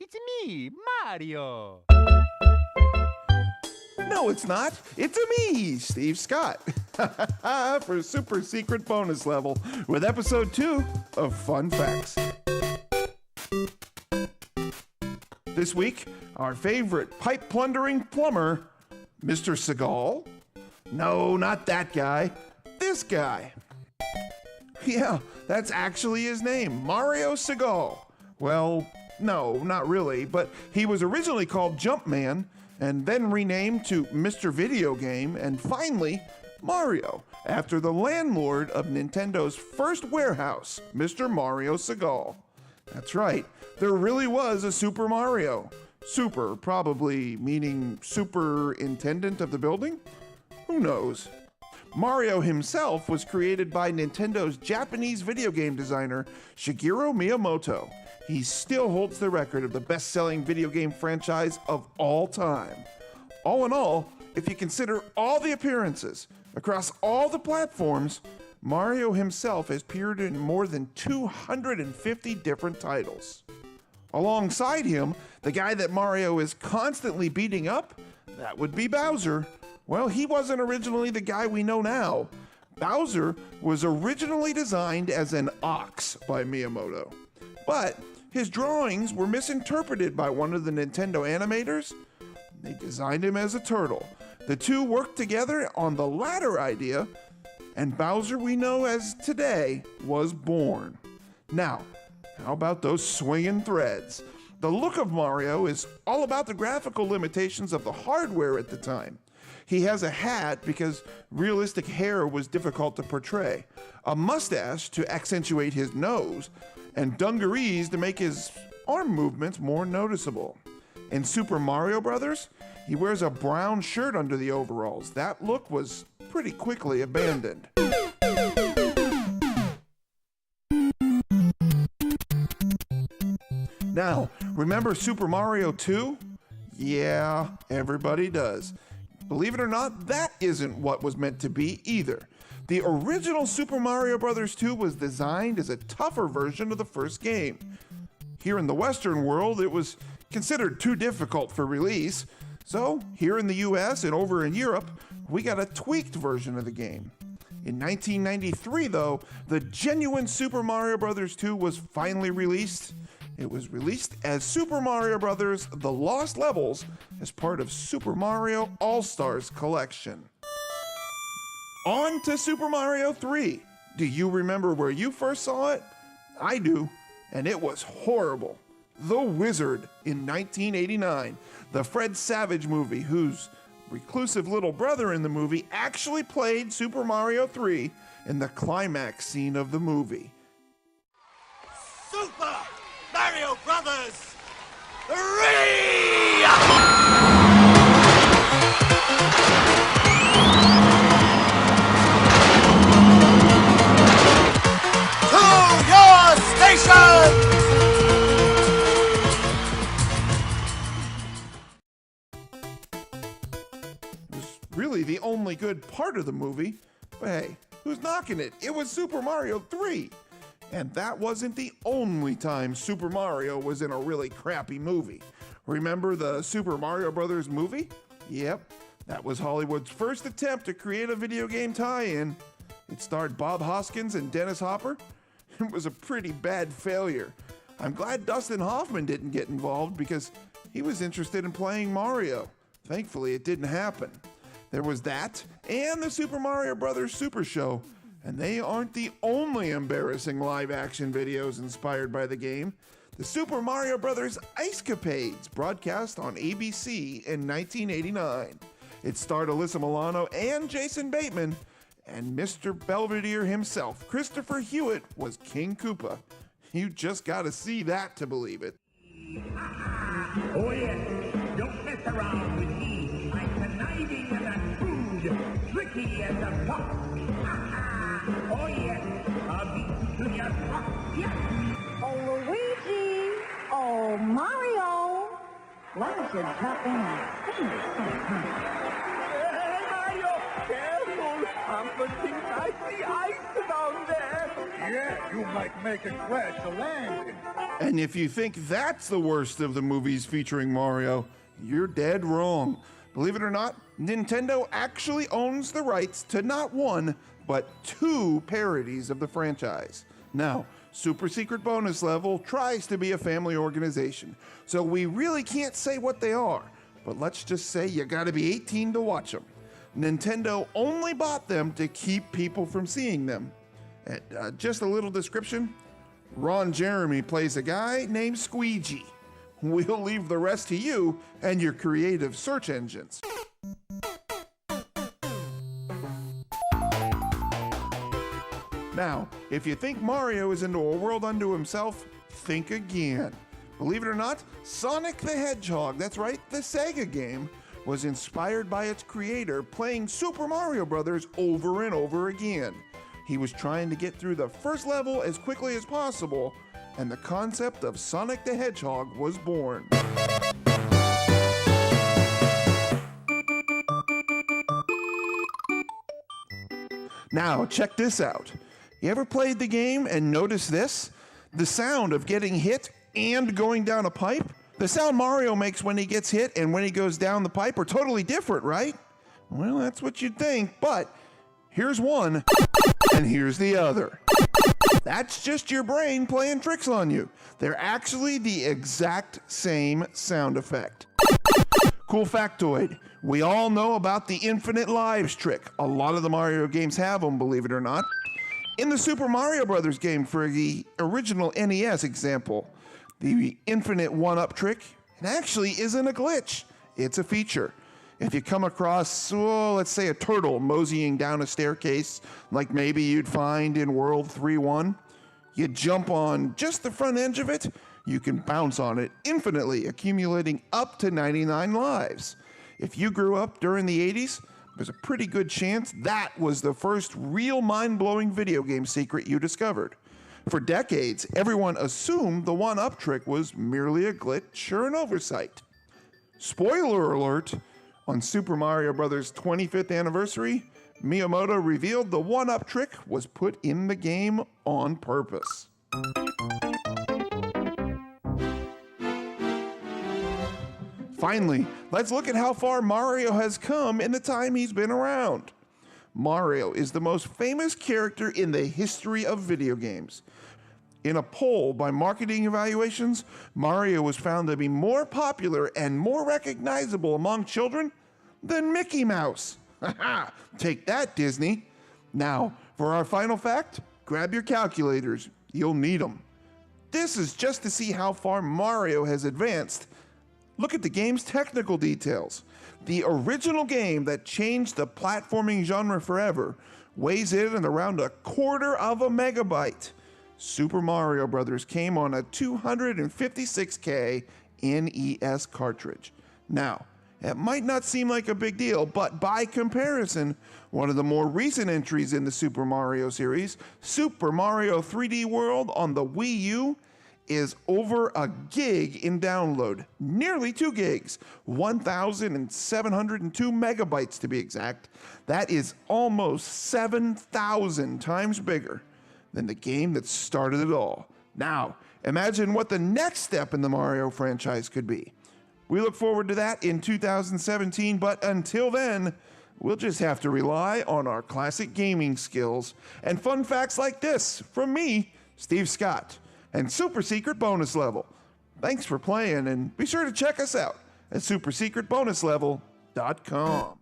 It's me, Mario. No, it's not. It's me, Steve Scott, for super secret bonus level with episode 2 of Fun Facts. This week, our favorite pipe plundering plumber, Mr. Seagal. No, not that guy. This guy. Yeah, that's actually his name, Mario Seagal. Well, no, not really, but he was originally called Jumpman and then renamed to Mr. Video Game and finally Mario, after the landlord of Nintendo's first warehouse, Mr. Mario Seagal. That's right, there really was a Super Mario. Super probably meaning superintendent of the building? Who knows? Mario himself was created by Nintendo's Japanese video game designer Shigeru Miyamoto. He still holds the record of the best-selling video game franchise of all time. All in all, if you consider all the appearances across all the platforms, Mario himself has appeared in more than 250 different titles. Alongside him, the guy that Mario is constantly beating up, that would be Bowser. Well, he wasn't originally the guy we know now. Bowser was originally designed as an ox by Miyamoto, but his drawings were misinterpreted by one of the Nintendo animators. They designed him as a turtle. The two worked together on the latter idea, and Bowser we know as today was born. Now, how about those swinging threads? The look of Mario is all about the graphical limitations of the hardware at the time. He has a hat because realistic hair was difficult to portray, a mustache to accentuate his nose, and dungarees to make his arm movements more noticeable. In Super Mario Bros., he wears a brown shirt under the overalls. That look was pretty quickly abandoned. Now, remember Super Mario 2? Yeah, everybody does. Believe it or not, that isn't what was meant to be either. The original Super Mario Bros. 2 was designed as a tougher version of the first game. Here in the Western world, it was considered too difficult for release, so here in the US and over in Europe, we got a tweaked version of the game. In 1993, though, the genuine Super Mario Bros. 2 was finally released. It was released as Super Mario Bros. The Lost Levels as part of Super Mario All-Stars Collection. On to Super Mario 3. Do you remember where you first saw it? I do, and it was horrible. The Wizard in 1989, the Fred Savage movie, whose reclusive little brother in the movie actually played Super Mario 3 in the climax scene of the movie. Super Mario Brothers 3! Really the only good part of the movie, but hey, who's knocking it? It was Super Mario 3. And that wasn't the only time Super Mario was in a really crappy movie. Remember the Super Mario Brothers movie? Yep, that was Hollywood's first attempt to create a video game tie-in. It starred Bob Hoskins and Dennis Hopper. It was a pretty bad failure. I'm glad Dustin Hoffman didn't get involved because he was interested in playing Mario. Thankfully, it didn't happen. There was that and the Super Mario Bros. Super Show, and they aren't the only embarrassing live-action videos inspired by the game. The Super Mario Bros. Ice Capades broadcast on ABC in 1989. It starred Alyssa Milano and Jason Bateman, and Mr. Belvedere himself, Christopher Hewitt, was King Koopa. You just gotta see that to believe it. Oh yes, don't mess around with me. I'm conniving as a food, tricky as a fox. Oh yes, I'll beat you to your fox, yes. Oh, Luigi! Oh, Mario! Why don't you jump in and sing us something? Hey, Mario, careful. I'm putting icy ice down there. Yeah, you might make it crash the landing. And if you think that's the worst of the movies featuring Mario, you're dead wrong. Believe it or not, Nintendo actually owns the rights to not one, but two parodies of the franchise. Now, Super Secret Bonus Level tries to be a family organization, so we really can't say what they are, but let's just say you gotta be 18 to watch them. Nintendo only bought them to keep people from seeing them. Just a little description, Ron Jeremy plays a guy named Squeegee. We'll leave the rest to you and your creative search engines. Now, if you think Mario is into a world unto himself, think again. Believe it or not, Sonic the Hedgehog, that's right, the Sega game, was inspired by its creator playing Super Mario Bros. Over and over again. He was trying to get through the first level as quickly as possible, and the concept of Sonic the Hedgehog was born. Now, check this out. You ever played the game and noticed this? The sound of getting hit and going down a pipe? The sound Mario makes when he gets hit and when he goes down the pipe are totally different, right? Well, that's what you'd think, but here's one, and here's the other. That's just your brain playing tricks on you. They're actually the exact same sound effect. Cool factoid, we all know about the infinite lives trick. A lot of the Mario games have them, believe it or not. In the Super Mario Bros. Game for the original NES example, the infinite one-up trick, it actually isn't a glitch, it's a feature. If you come across, let's say a turtle moseying down a staircase, like maybe you'd find in World 3-1, you jump on just the front edge of it, you can bounce on it infinitely, accumulating up to 99 lives. If you grew up during the 80s, there's a pretty good chance that was the first real mind-blowing video game secret you discovered. For decades, everyone assumed the one-up trick was merely a glitch or an oversight. Spoiler alert, on Super Mario Bros. 25th anniversary, Miyamoto revealed the one-up trick was put in the game on purpose. Finally, let's look at how far Mario has come in the time he's been around. Mario is the most famous character in the history of video games. In a poll by Marketing Evaluations, Mario was found to be more popular and more recognizable among children than Mickey Mouse. Take that, Disney. Now, for our final fact, grab your calculators. You'll need them. This is just to see how far Mario has advanced. Look at the game's technical details. The original game that changed the platforming genre forever weighs in at around 1/4 megabyte. Super Mario Bros. Came on a 256K NES cartridge. Now, it might not seem like a big deal, but by comparison, one of the more recent entries in the Super Mario series, Super Mario 3D World on the Wii U, is over 1 gig in download, nearly 2 gigs, 1,702 megabytes to be exact. That is almost 7,000 times bigger than the game that started it all. Now, imagine what the next step in the Mario franchise could be. We look forward to that in 2017, but until then, we'll just have to rely on our classic gaming skills and fun facts like this from me, Steve Scott, and Super Secret Bonus Level. Thanks for playing, and be sure to check us out at supersecretbonuslevel.com.